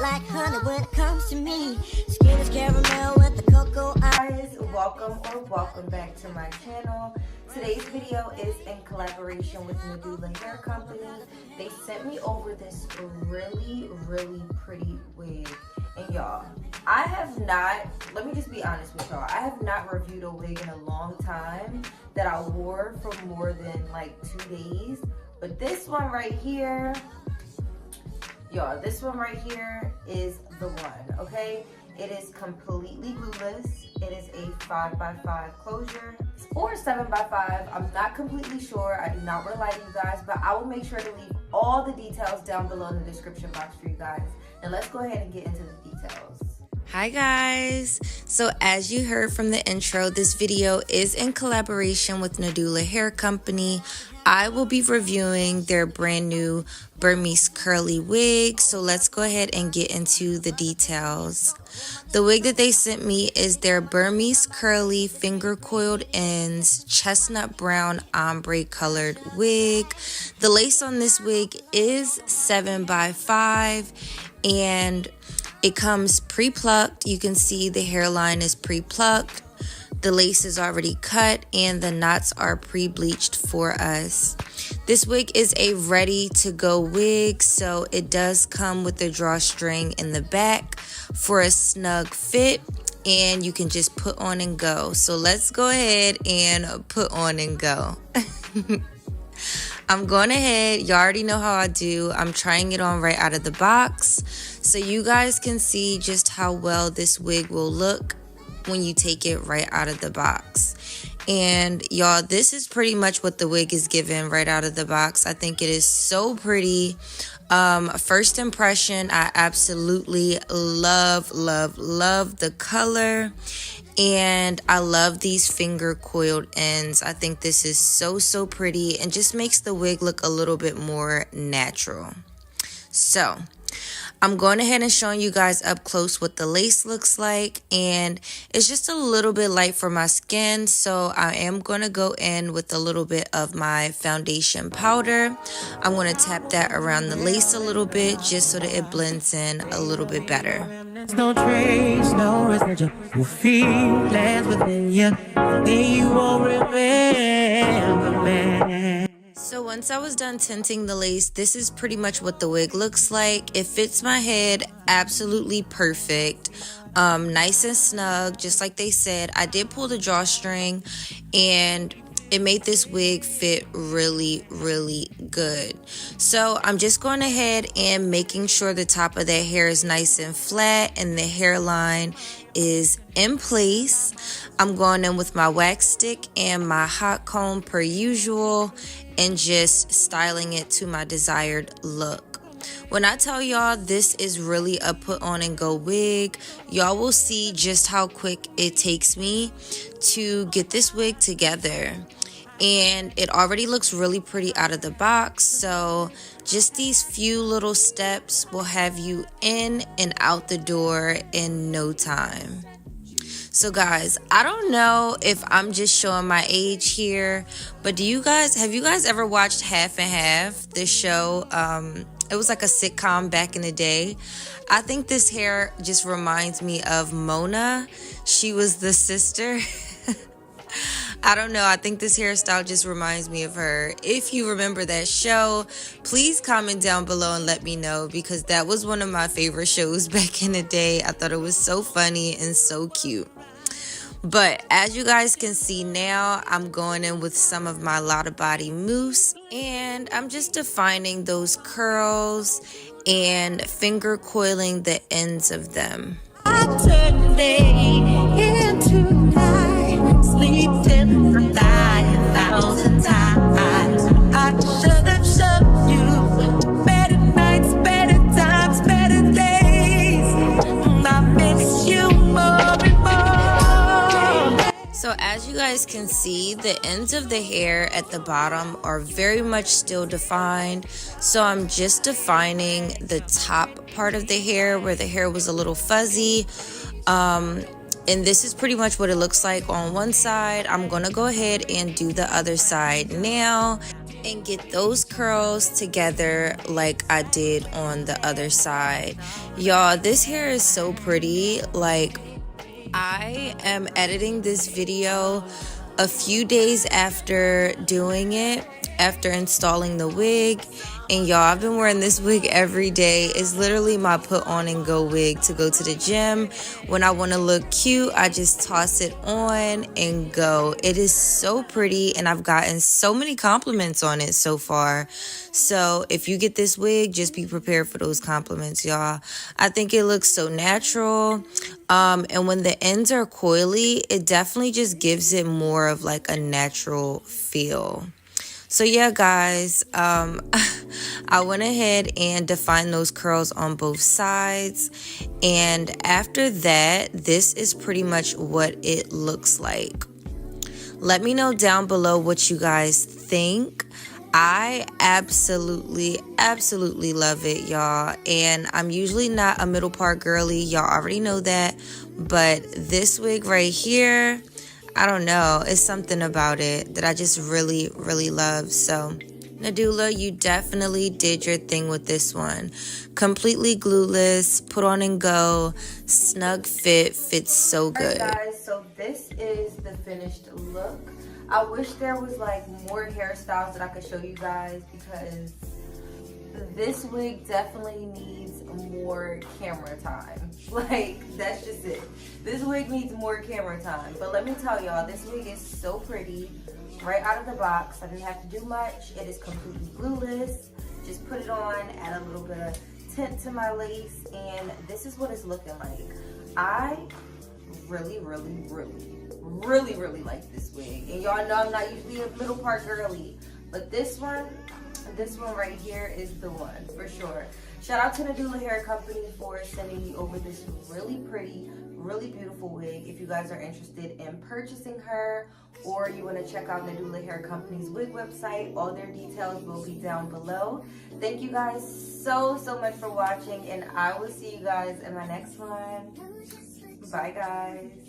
like honey when it comes to me. Skin is caramel with the cocoa. Guys, welcome back to my channel. Today's video is in collaboration with Nadula Hair Company. They sent me over this really pretty wig. And y'all, I have not, let me just be honest with y'all, I have not reviewed a wig in a long time that I wore for more than like 2 days. But this one right here, y'all, this one right here is the one, okay? It is completely glueless. It is a 5x5 closure or 7x5. I'm not completely sure. I do not want to lie to you guys, but I will make sure to leave all the details down below in the description box for you guys. Now let's go ahead and get into the details. Hi guys, so as you heard from the intro, this video is in collaboration with Nadula Hair Company. I will be reviewing their brand new Burmese curly wig, so let's go ahead and get into the details. The wig that they sent me is their Burmese curly finger coiled ends chestnut brown ombre colored wig. The lace on this wig is 7x5 and it comes pre-plucked. You can see the hairline is pre-plucked. The lace is already cut and the knots are pre-bleached for us. This wig is a ready-to-go wig, so it does come with a drawstring in the back for a snug fit, and you can just put on and go. So let's go ahead and put on and go. I'm going ahead, you already know how I do. I'm trying it on right out of the box so you guys can see just how well this wig will look when you take it right out of the box. And y'all, this is pretty much what the wig is given right out of the box. I think it is so pretty. First impression, I absolutely love the color. And I love these finger coiled ends. I think this is so pretty and just makes the wig look a little bit more natural. So I'm going ahead and showing you guys up close what the lace looks like, and it's just a little bit light for my skin, so I am going to go in with a little bit of my foundation powder. I'm going to tap that around the lace a little bit just so that it blends in a little bit better. No trace, no residual feelings within you, then you won't remember me. So once I was done tinting the lace, this is pretty much what the wig looks like. It fits my head absolutely perfect. Nice and snug, just like they said. I did pull the drawstring and it made this wig fit really good. So I'm just going ahead and making sure the top of that hair is nice and flat and the hairline is in place. I'm going in with my wax stick and my hot comb per usual and just styling it to my desired look. When I tell y'all this is really a put on and go wig, y'all will see just how quick it takes me to get this wig together. And it already looks really pretty out of the box, so just these few little steps will have you in and out the door in no time. So guys, I don't know if I'm just showing my age here, but have you guys ever watched Half and Half, this show? It was like a sitcom back in the day. I think this hair just reminds me of Mona. She was the sister. I don't know. I think this hairstyle just reminds me of her. If you remember that show, please comment down below and let me know, because that was one of my favorite shows back in the day. I thought it was so funny and so cute. But as you guys can see now, I'm going in with some of my Lotta Body mousse, and I'm just defining those curls and finger coiling the ends of them. I turn day into night, sleep till I die 1,000 times. I should have shown you better nights, better times, better days. I miss you more and more. So as you guys can see, the ends of the hair at the bottom are very much still defined. So I'm just defining the top part of the hair where the hair was a little fuzzy. And this is pretty much what it looks like on one side. I'm gonna go ahead and do the other side now. and get those curls together like I did on the other side. Y'all, this hair is so pretty. Like, I am editing this video a few days after doing it, after installing the wig. And y'all, I've been wearing this wig every day. It's literally my put on and go wig to go to the gym. When I want to look cute, I just toss it on and go. It is so pretty, and I've gotten so many compliments on it so far. So if you get this wig, just be prepared for those compliments, y'all. I think it looks so natural. And when the ends are coily, it definitely just gives it more of like a natural feel. So yeah, guys, I went ahead and defined those curls on both sides. And after that, this is pretty much what it looks like. Let me know down below what you guys think. I absolutely love it, y'all. And I'm usually not a middle part girly. Y'all already know that. But this wig right here, I don't know, it's something about it that I just really love. So Nadula, you definitely did your thing with this one. Completely glueless, put on and go, snug fit, fits so good. Alright guys, so this is the finished look. I wish there was like more hairstyles that I could show you guys, because this wig definitely needs more camera time. Like, that's just it. This wig needs more camera time. But let me tell y'all, this wig is so pretty. Right out of the box, I didn't have to do much. It is completely glueless. Just put it on, add a little bit of tint to my lace, and this is what it's looking like. I really like this wig. And y'all know I'm not usually a middle part girly, but this one right here is the one for sure. Shout out to Nadula Hair Company for sending me over this really pretty, really beautiful wig. If you guys are interested in purchasing her, or you want to check out Nadula Hair Company's wig website, all their details will be down below. Thank you guys so much for watching, and I will see you guys in my next one. Bye guys.